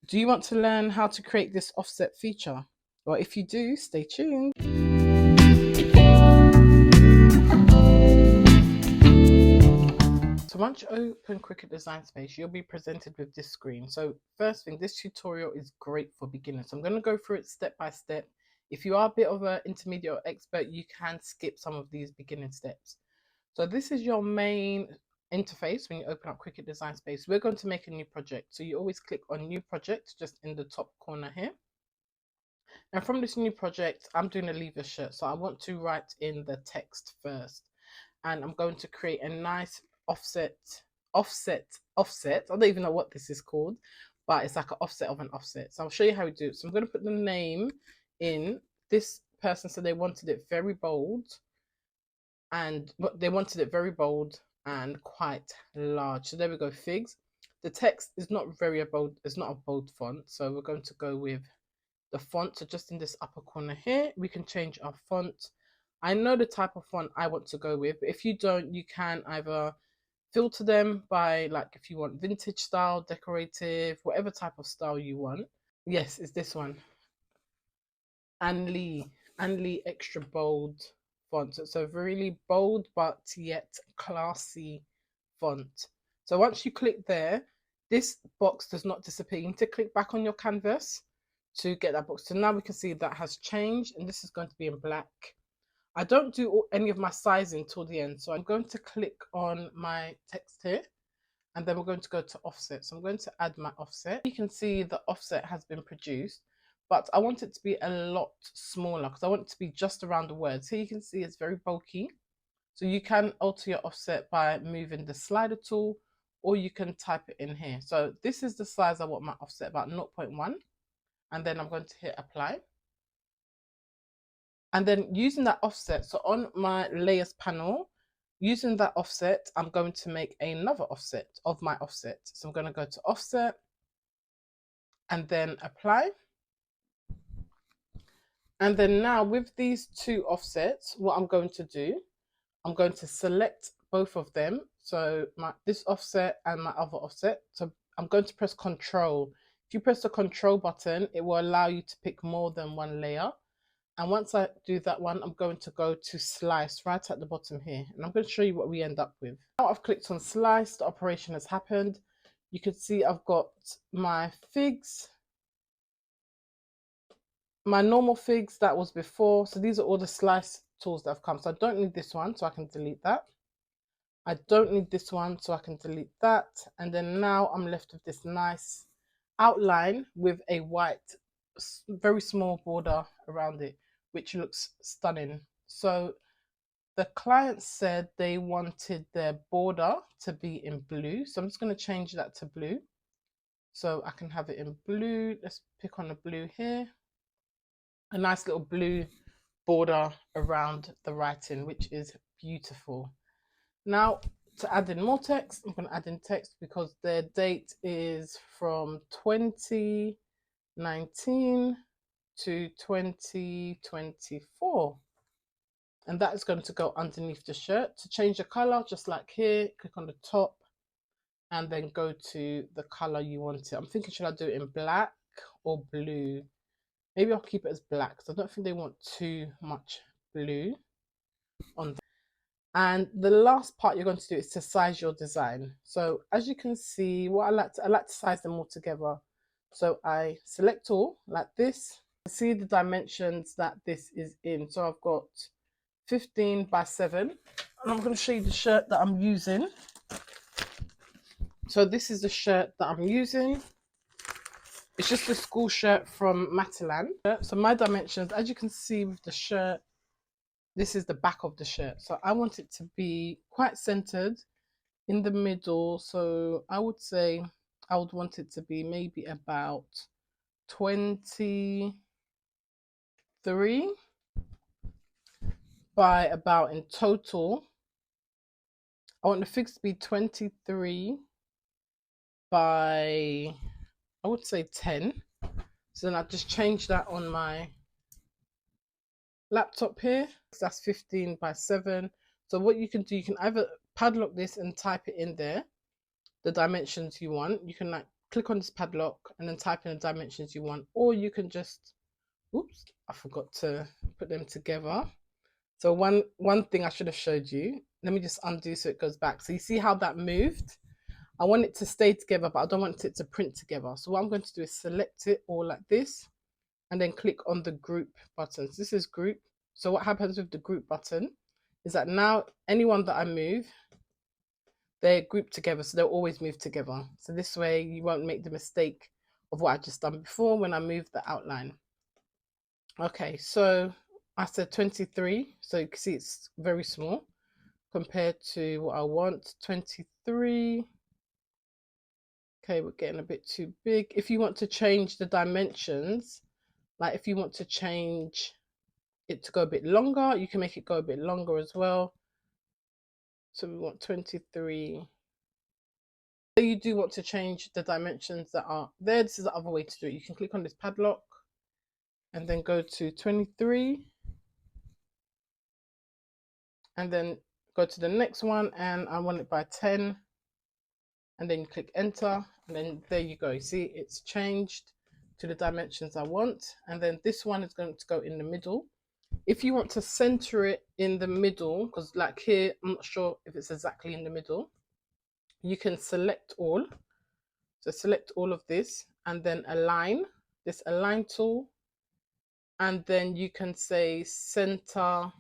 Do you want to learn how to create this offset feature? Well, if you do, stay tuned. So once you open Cricut Design Space, you'll be presented with this screen. So first thing, this tutorial is great for beginners. So I'm going to go through it step by step. If you are a bit of an intermediate or expert, you can skip some of these beginning steps. So this is your main interface when you open up Cricut Design Space. We're going to make a new project. So you always click on New Project just in the top corner here. And from this new project, I'm doing a lever shirt. So I want to write in the text first. And I'm going to create a nice offset. I don't even know what this is called, but it's like an offset of an offset. So I'll show you how we do it. So I'm going to put the name in. This person said they wanted it very bold, and they wanted it very bold and quite large. So there we go, figs. The text is not very bold. It's not a bold font, so we're going to go with the font. So just in this upper corner here, we can change our font. I know the type of font I want to go with, but if you don't, you can either filter them by, like, if you want vintage style, decorative, whatever type of style you want. Yes, it's this one. Anli extra bold font. So it's a really bold but yet classy font. So once you click there, this box does not disappear. You need to click back on your canvas to get that box. So now we can see that has changed, and this is going to be in black. I don't do any of my sizing till the end. So I'm going to click on my text here, and then we're going to go to offset. So I'm going to add my offset. You can see the offset has been produced, but I want it to be a lot smaller because I want it to be just around the words. Here you can see it's very bulky. So you can alter your offset by moving the slider tool, or you can type it in here. So this is the size I want my offset, about 0.1. And then I'm going to hit apply. And then using that offset, so on my layers panel, using that offset, I'm going to make another offset of my offset. So I'm going to go to offset and then apply. And then now with these two offsets, what I'm going to do, I'm going to select both of them. So this offset and my other offset. So I'm going to press Control. If you press the Control button, it will allow you to pick more than one layer. And once I do that one, I'm going to go to slice right at the bottom here. And I'm going to show you what we end up with. Now I've clicked on slice, the operation has happened. You can see I've got my figs, my normal figs that was before. So these are all the slice tools that have come. So I don't need this one, so I can delete that. I don't need this one, so I can delete that. And then now I'm left with this nice outline with a white, very small border around it, which looks stunning. So the client said they wanted their border to be in blue. So I'm just going to change that to blue. So I can have it in blue. Let's pick on the blue here. A nice little blue border around the writing, which is beautiful. Now, to add in more text, I'm going to add in text because their date is from 2019 to 2024. And that is going to go underneath the shirt. To change the color, just like here, click on the top and then go to the color you want it. I'm thinking, should I do it in black or blue? Maybe I'll keep it as black because I don't think they want too much blue on that. And the last part you're going to do is to size your design. So as you can see, what I like to size them all together. So I select all like this. See the dimensions that this is in. So I've got 15 by 7. And I'm going to show you the shirt that I'm using. So this is the shirt that I'm using. It's just a school shirt from Matalan. So my dimensions, as you can see with the shirt, this is the back of the shirt. So I want it to be quite centered in the middle. So I would say I would want it to be maybe about 23 by about, in total, I want the figs to be 23 by, I would say 10. So then I just change that on my laptop here. So that's 15 by 7. So what you can do, you can either padlock this and type it in there, the dimensions you want. You can like click on this padlock and then type in the dimensions you want, or you can just, oops, I forgot to put them together. So one thing I should have showed you, let me just undo so it goes back. So you see how that moved? I want it to stay together, but I don't want it to print together. So what I'm going to do is select it all like this and then click on the group button. So this is group. So what happens with the group button is that now anyone that I move, they're grouped together, so they'll always move together. So this way you won't make the mistake of what I just done before when I moved the outline. Okay, so I said 23, so you can see it's very small compared to what I want, 23. Okay, we're getting a bit too big. If you want to change the dimensions, like if you want to change it to go a bit longer, you can make it go a bit longer as well. So we want 23. So you do want to change the dimensions that are there. This is the other way to do it. You can click on this padlock and then go to 23 and then go to the next one, and I want it by 10, and then you click enter, and then there you go. You see it's changed to the dimensions I want, and then this one is going to go in the middle. If you want to center it in the middle, because like here I'm not sure if it's exactly in the middle, you can select all. So select all of this and then align, this align tool, and then you can say center, I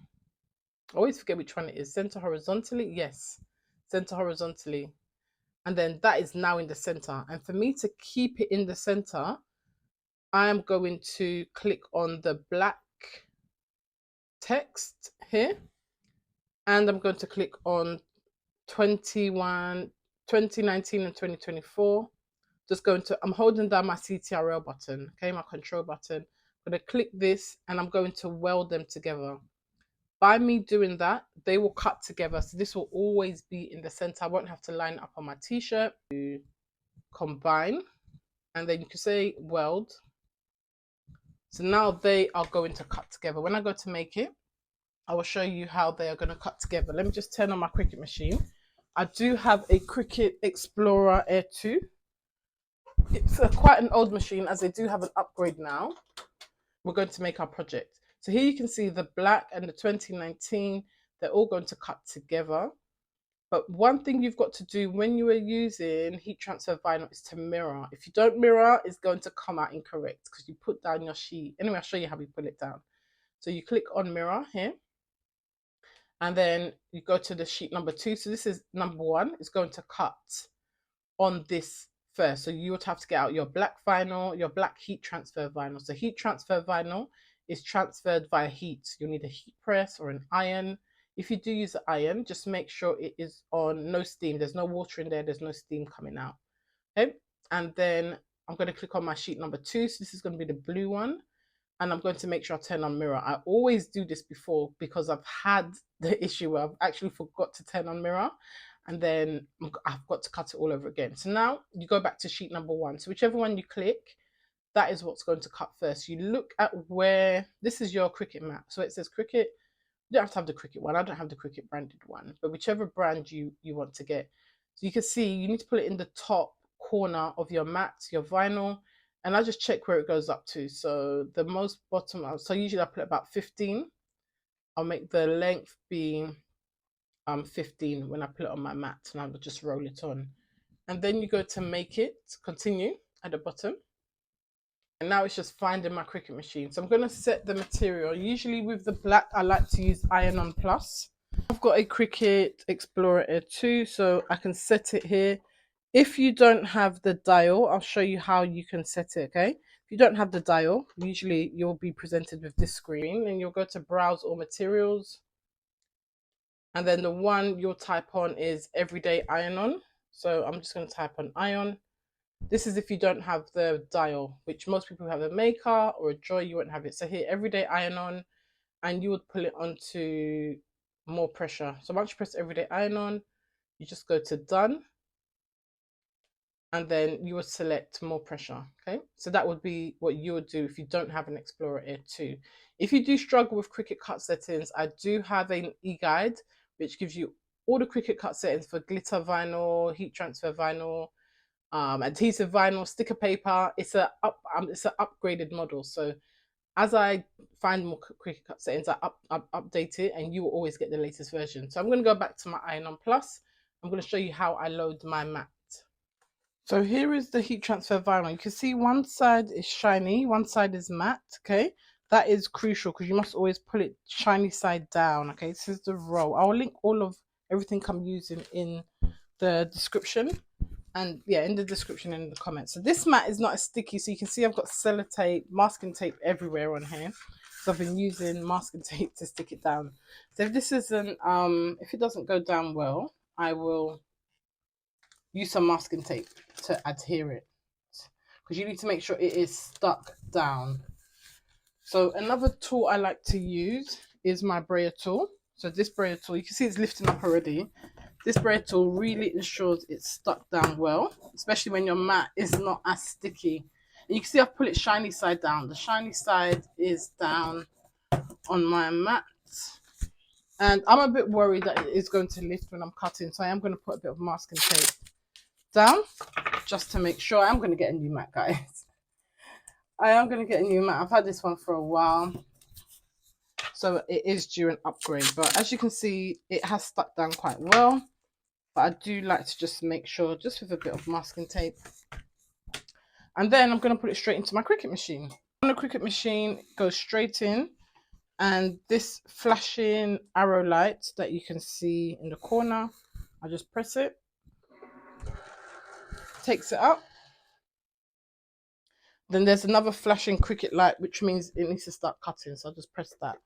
always forget which one it is, center horizontally, yes, center horizontally, and then that is now in the center. And for me to keep it in the center, I am going to click on the black text here, and I'm going to click on 2019 and 2024. Just going to, I'm holding down my CTRL button, okay, my control button. I'm going to click this and I'm going to weld them together. By me doing that, they will cut together. So this will always be in the center. I won't have to line up on my t-shirt. Combine, and then you can say weld. So now they are going to cut together. When I go to make it, I will show you how they are going to cut together. Let me just turn on my Cricut machine. I do have a Cricut Explorer Air 2. It's quite an old machine, as they do have an upgrade now. We're going to make our project. So here you can see the black and the 2019, they're all going to cut together. But one thing you've got to do when you are using heat transfer vinyl is to mirror. If you don't mirror, it's going to come out incorrect because you put down your sheet. Anyway, I'll show you how we put it down. So you click on mirror here, and then you go to the sheet number 2. So this is number 1. It's going to cut on this first. So you would have to get out your black vinyl, your black heat transfer vinyl. So heat transfer vinyl is transferred via heat. You'll need a heat press or an iron. If you do use an iron, just make sure it is on no steam. There's no water in there. There's no steam coming out. Okay. And then I'm going to click on my sheet number 2. So this is going to be the blue one. And I'm going to make sure I turn on mirror. I always do this before because I've had the issue where I've actually forgot to turn on mirror. And then I've got to cut it all over again. So now you go back to sheet number 1. So whichever one you click, that is what's going to cut first. You look at where, this is your Cricut map. So it says Cricut. You don't have to have the Cricut one. I don't have the Cricut branded one, but whichever brand you want to get. So you can see you need to put it in the top corner of your mat, your vinyl, and I just check where it goes up to. So the most bottom, so usually I put about 15. I'll make the length be 15 when I put it on my mat, and I'll just roll it on. And then you go to make it, continue at the bottom. And now it's just finding my Cricut machine. So I'm going to set the material. Usually with the black, I like to use Iron On Plus. I've got a Cricut Explorer Air 2, so I can set it here. If you don't have the dial, I'll show you how you can set it, okay? If you don't have the dial, usually you'll be presented with this screen, and you'll go to Browse All Materials. And then the one you'll type on is Everyday Iron On. So I'm just going to type on Iron. This is if you don't have the dial, which most people have a Maker or a Joy, you won't have it. So here, Everyday Iron On, and you would pull it onto more pressure. So once you press Everyday Iron On, you just go to Done, and then you would select more pressure. Okay, so that would be what you would do if you don't have an Explorer Air 2. If you do struggle with Cricut cut settings, I do have an e-guide which gives you all the Cricut cut settings for glitter vinyl, heat transfer vinyl, adhesive vinyl, sticker paper. It's a it's an upgraded model. So as I find more Cricut cut settings, I update it, and you will always get the latest version. So I'm going to go back to my Iron On Plus. I'm going to show you how I load my mat. So here is the heat transfer vinyl. You can see one side is shiny, one side is matte. Okay, that is crucial because you must always pull it shiny side down. Okay, this is the roll. I will link all of everything I'm using in the description, and yeah, in the description and in the comments. So this mat is not as sticky, so you can see I've got sellotape, masking tape everywhere on here. So I've been using masking tape to stick it down. So if this isn't if it doesn't go down well, I will use some masking tape to adhere it, because you need to make sure it is stuck down. So another tool I like to use is my brayer tool. So this brayer tool, you can see it's lifting up already. This brayer tool really ensures it's stuck down well, especially when your mat is not as sticky. And you can see I've put it shiny side down. The shiny side is down on my mat. And I'm a bit worried that it is going to lift when I'm cutting. So I am going to put a bit of masking tape down just to make sure. I'm going to get a new mat, guys. I am going to get a new mat. I've had this one for a while, so it is due an upgrade. But as you can see, it has stuck down quite well. But I do like to just make sure, just with a bit of masking tape. And then I'm going to put it straight into my Cricut machine. On the Cricut machine, it goes straight in. And this flashing arrow light that you can see in the corner, I just press it, takes it up. Then there's another flashing Cricut light, which means it needs to start cutting. So I'll just press that.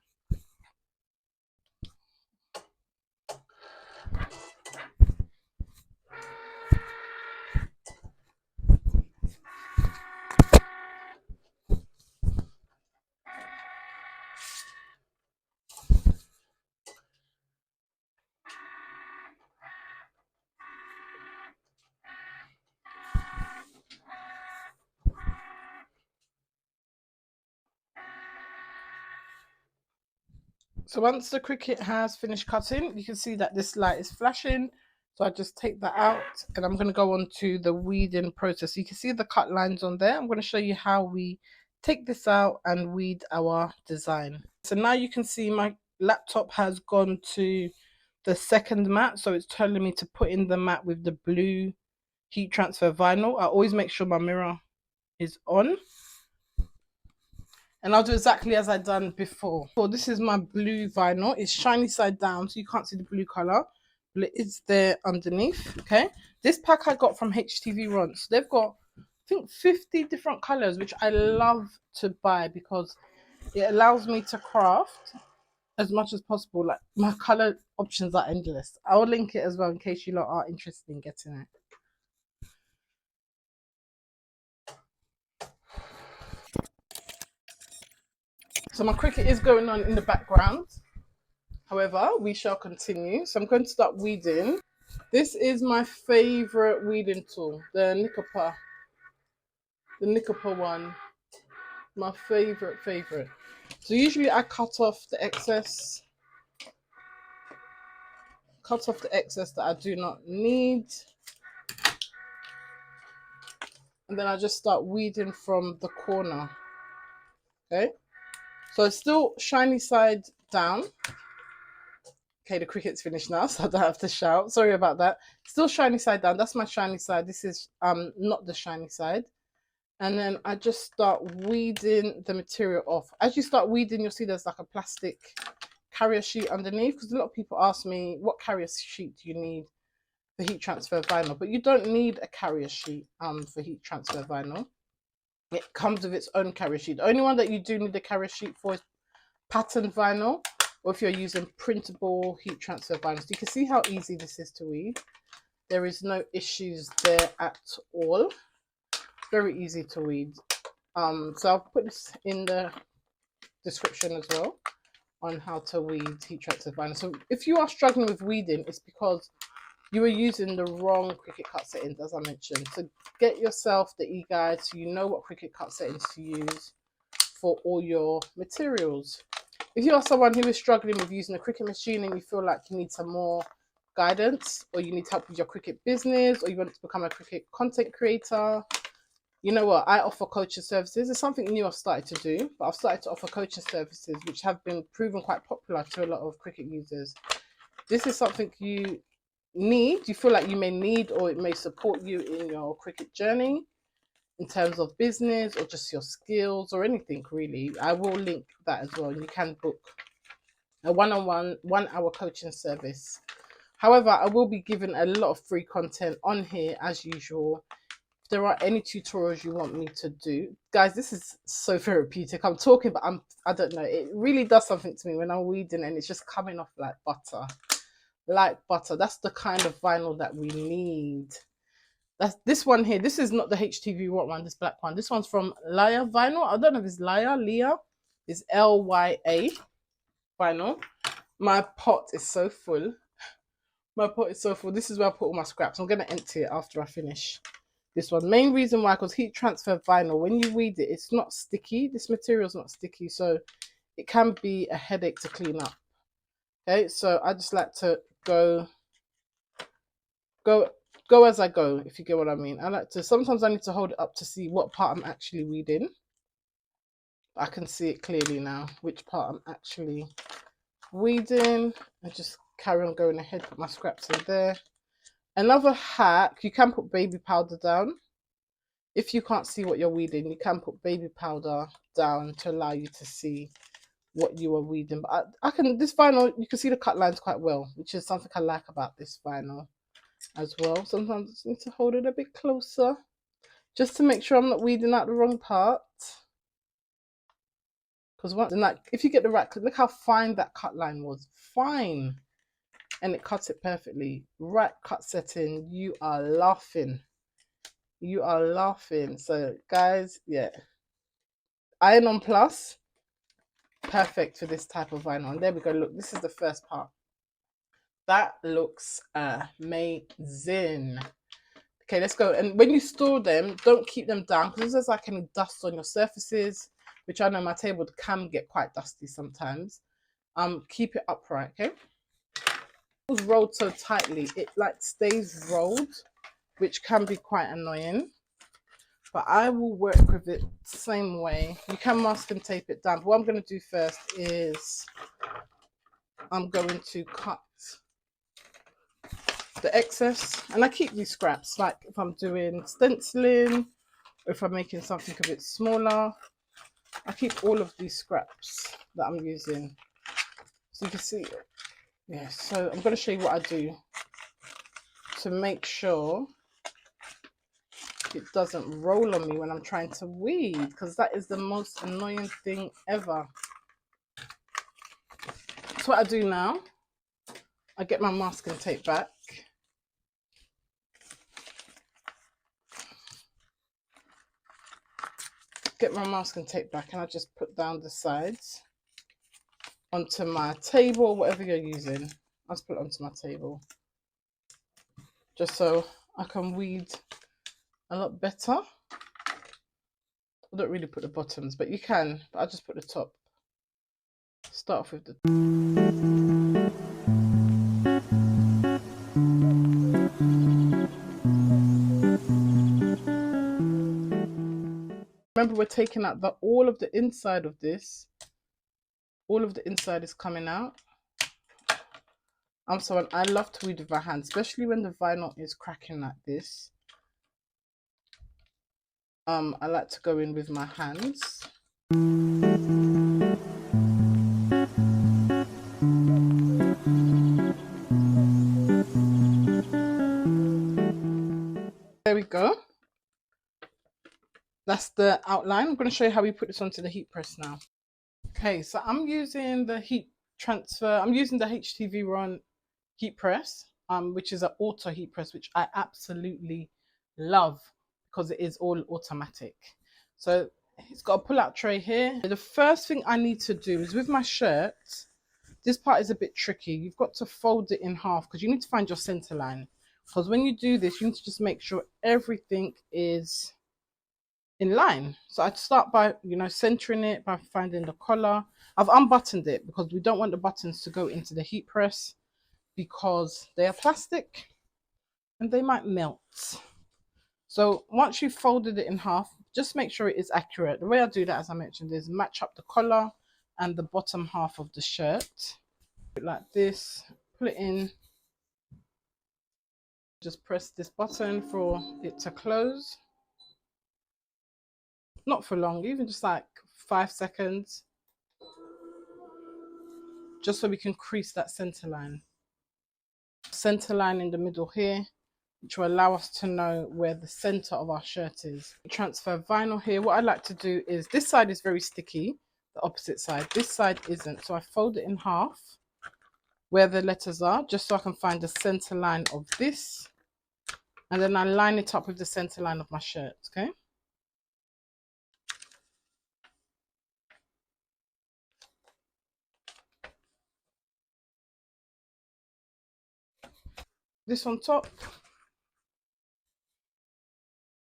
So once the Cricut has finished cutting, you can see that this light is flashing. So I just take that out, and I'm going to go on to the weeding process. You can see the cut lines on there. I'm going to show you how we take this out and weed our design. So now you can see my laptop has gone to the second mat. So it's telling me to put in the mat with the blue heat transfer vinyl. I always make sure my mirror is on. And I'll do exactly as I done before. So this is my blue vinyl. It's shiny side down, so you can't see the blue color, but it is there underneath. Okay. This pack I got from HTV Ronts. They've got, I think, 50 different colors, which I love to buy because it allows me to craft as much as possible. Like, my color options are endless. I will link it as well in case you lot are interested in getting it. So my Cricut is going on in the background. However, we shall continue. So I'm going to start weeding. This is my favorite weeding tool, the Nikapa one. My favorite. So usually I cut off the excess that I do not need. And then I just start weeding from the corner. Okay. So it's still shiny side down. Okay, the Cricut's finished now, so I don't have to shout. Sorry about that. Still shiny side down. That's my shiny side. This is not the shiny side. And then I just start weeding the material off. As you start weeding, you'll see there's like a plastic carrier sheet underneath, because a lot of people ask me, what carrier sheet do you need for heat transfer vinyl? But you don't need a carrier sheet for heat transfer vinyl. It comes with its own carrier sheet. The only one that you do need a carrier sheet for is pattern vinyl, or if you're using printable heat transfer vinyl. So you can see how easy this is to weed. There is no issues there at all. Very easy to weed. So I'll put this in the description as well on how to weed heat transfer vinyl. So if you are struggling with weeding, it's because you were using the wrong Cricut cut settings, as I mentioned. So get yourself the e-guide so you know what Cricut cut settings to use for all your materials. If you are someone who is struggling with using a Cricut machine and you feel like you need some more guidance, or you need help with your Cricut business, or you want to become a Cricut content creator, you know what? I offer coaching services. It's something new I've started to do, but I've started to offer coaching services, which have been proven quite popular to a lot of Cricut users. This is something you need, you feel like you may need, or it may support you in your Cricut journey in terms of business or just your skills or anything really. I will link that as well. You can book a one-on-one 1-hour coaching service. However, I will be giving a lot of free content on here as usual. If there are any tutorials you want me to do, guys, this is so therapeutic. I'm talking, but I don't know, it really does something to me when I'm weeding and it's just coming off like butter. Like butter. That's the kind of vinyl that we need. That's this one here. This is not the HTV one, this black one. This one's from Lya Vinyl. I don't know if it's Lya. It's LYA vinyl. My pot is so full. My pot is so full. This is where I put all my scraps. I'm going to empty it after I finish this one. Main reason why, because heat transfer vinyl, when you weed it, it's not sticky. This material is not sticky, so it can be a headache to clean up. Okay, so I just like to go as I go, if you get what I mean. I like to, sometimes I need to hold it up to see what part I'm actually weeding. I can see it clearly now, which part I'm actually weeding. I just carry on going ahead, put my scraps in there. Another hack, you can put baby powder down. If you can't see what you're weeding, you can put baby powder down to allow you to see what you are weeding. But I can, this vinyl, you can see the cut lines quite well, which is something I like about this vinyl as well. Sometimes I just need to hold it a bit closer just to make sure I'm not weeding out the wrong part. Because once, and like, if you get the right, look how fine that cut line was. Fine. And it cuts it perfectly. Right cut setting. You are laughing. You are laughing. So guys, yeah. Iron on Plus. Perfect for this type of vinyl. And there we go. Look, this is the first part. That looks amazing. Okay, let's go. And when you store them, don't keep them down because there's like any dust on your surfaces, which I know my table can get quite dusty sometimes. Keep it upright, okay? It's rolled so tightly, it like stays rolled, which can be quite annoying. But I will work with it the same way. You can mask and tape it down. But what I'm going to do first is I'm going to cut the excess. And I keep these scraps, like if I'm doing stenciling, or if I'm making something a bit smaller. I keep all of these scraps that I'm using. So you can see, yeah, so I'm going to show you what I do to make sure it doesn't roll on me when I'm trying to weed, because that is the most annoying thing ever. So what I do now, I get my masking tape back. Get my masking tape back and I just put down the sides onto my table, whatever you're using. I'll just put it onto my table just so I can weed a lot better. I don't really put the bottoms, but you can, but I just put the top. Start off with the remember, we're taking out all of the inside of this. All of the inside is coming out. I'm someone, I love to weed with my hands, especially when the vinyl is cracking like this. I like to go in with my hands. There we go. That's the outline. I'm going to show you how we put this onto the heat press now. Okay, so I'm using the heat transfer. I'm using the HTV Ron heat press, which is an auto heat press, which I absolutely love because it is all automatic. So it's got a pull-out tray here. The first thing I need to do is with my shirt, this part is a bit tricky. You've got to fold it in half because you need to find your center line. Because when you do this, you need to just make sure everything is in line. So I'd start by, you know, centering it by finding the collar. I've unbuttoned it because we don't want the buttons to go into the heat press because they are plastic and they might melt. So once you've folded it in half, just make sure it is accurate. The way I do that, as I mentioned, is match up the collar and the bottom half of the shirt. Like this, pull it in, just press this button for it to close. Not for long, even just like 5 seconds, just so we can crease that center line in the middle here, which will allow us to know where the center of our shirt is. Transfer vinyl here. What I like to do is, this side is very sticky, the opposite side. This side isn't, so I fold it in half where the letters are, just so I can find the center line of this, and then I line it up with the center line of my shirt. Okay, this on top.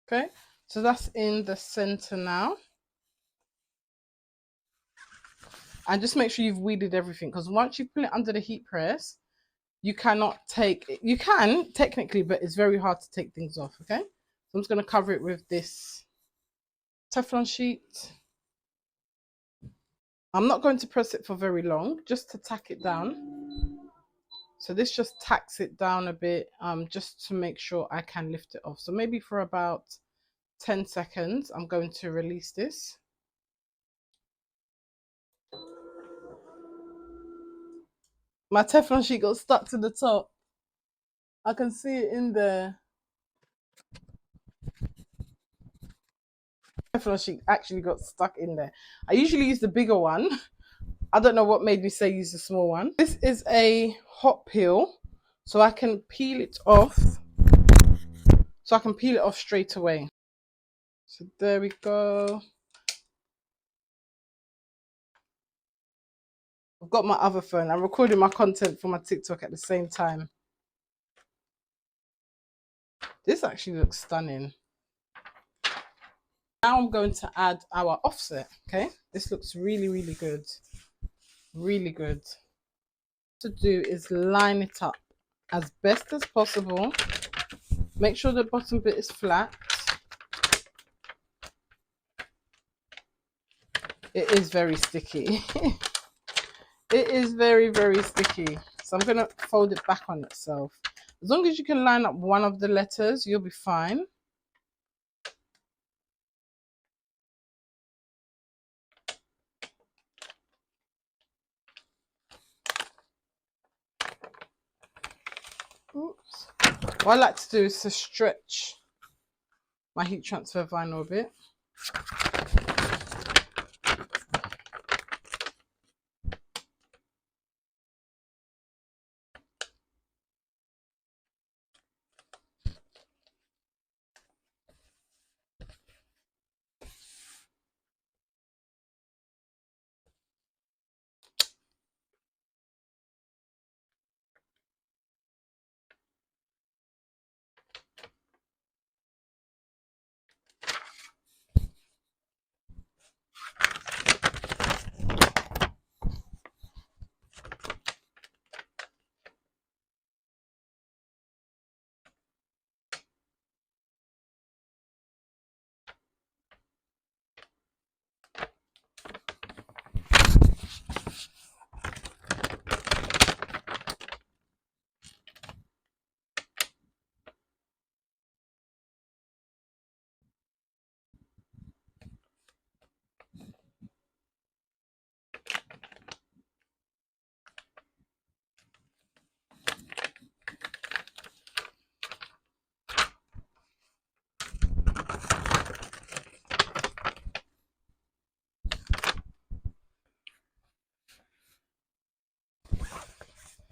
Okay, so that's in the center now. And just make sure you've weeded everything, because once you put it under the heat press, you cannot take it. You can technically, but it's very hard to take things off. Okay, so I'm just going to cover it with this Teflon sheet. I'm not going to press it for very long, just to tack it down. So this just tacks it down a bit, just to make sure I can lift it off. So maybe for about 10 seconds, I'm going to release this. My Teflon sheet got stuck to the top. I can see it in there. Teflon sheet actually got stuck in there. I usually use the bigger one. I don't know what made me say use the small one. This is a hot peel, so I can peel it off. So I can peel it off straight away. So there we go. I've got my other phone. I'm recording my content for my TikTok at the same time. This actually looks stunning. Now I'm going to add our offset. Okay, this looks really, really good. Really good. What to do is line it up as best as possible. Make sure the bottom bit is flat. It is very sticky. It is very, very sticky. So I'm going to fold it back on itself. As long as you can line up one of the letters, you'll be fine. Oops. What I like to do is to stretch my heat transfer vinyl a bit.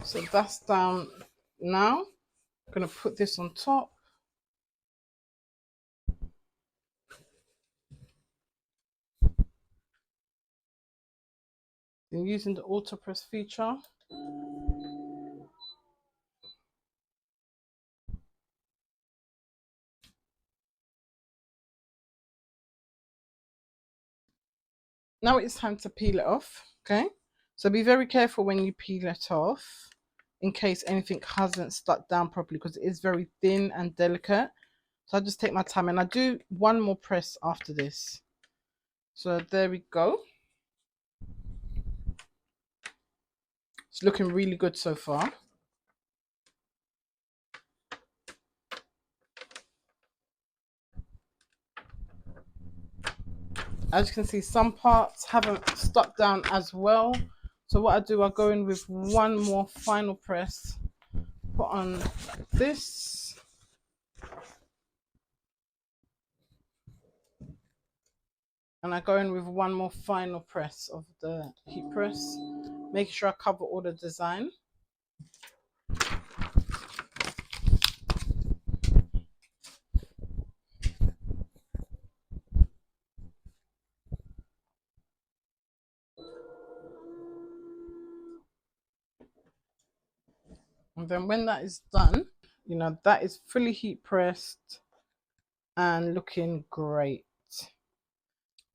So that's down now. I'm going to put this on top. And using the auto press feature. Now it's time to peel it off. Okay, so be very careful when you peel it off. in case anything hasn't stuck down properly, because it is very thin and delicate. So I just take my time and I do one more press after this. So there we go. It's looking really good so far. As you can see, some parts haven't stuck down as well. So what I do, I go in with one more final press, put on this. And I go in with one more final press of the heat press, making sure I cover all the design. And then when that is done, you know, that is fully heat pressed and looking great.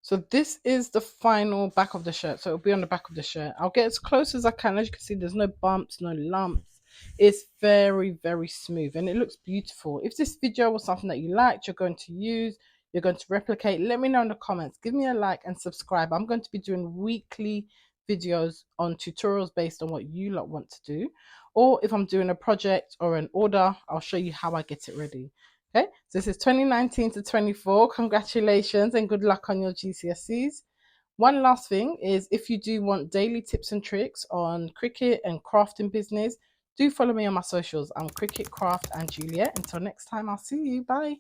So this is the final back of the shirt. So it'll be on the back of the shirt. I'll get as close as I can. As you can see, there's no bumps, no lumps. It's very, very smooth and it looks beautiful. If this video was something that you liked, you're going to use, you're going to replicate, let me know in the comments. Give me a like and subscribe. I'm going to be doing weekly videos on tutorials based on what you lot want to do. Or if I'm doing a project or an order, I'll show you how I get it ready. Okay, so this is 2019 to 24. Congratulations and good luck on your GCSEs. One last thing is, if you do want daily tips and tricks on Cricut and crafting business, do follow me on my socials. I'm Cricut, Craft and Juliet. Until next time, I'll see you. Bye.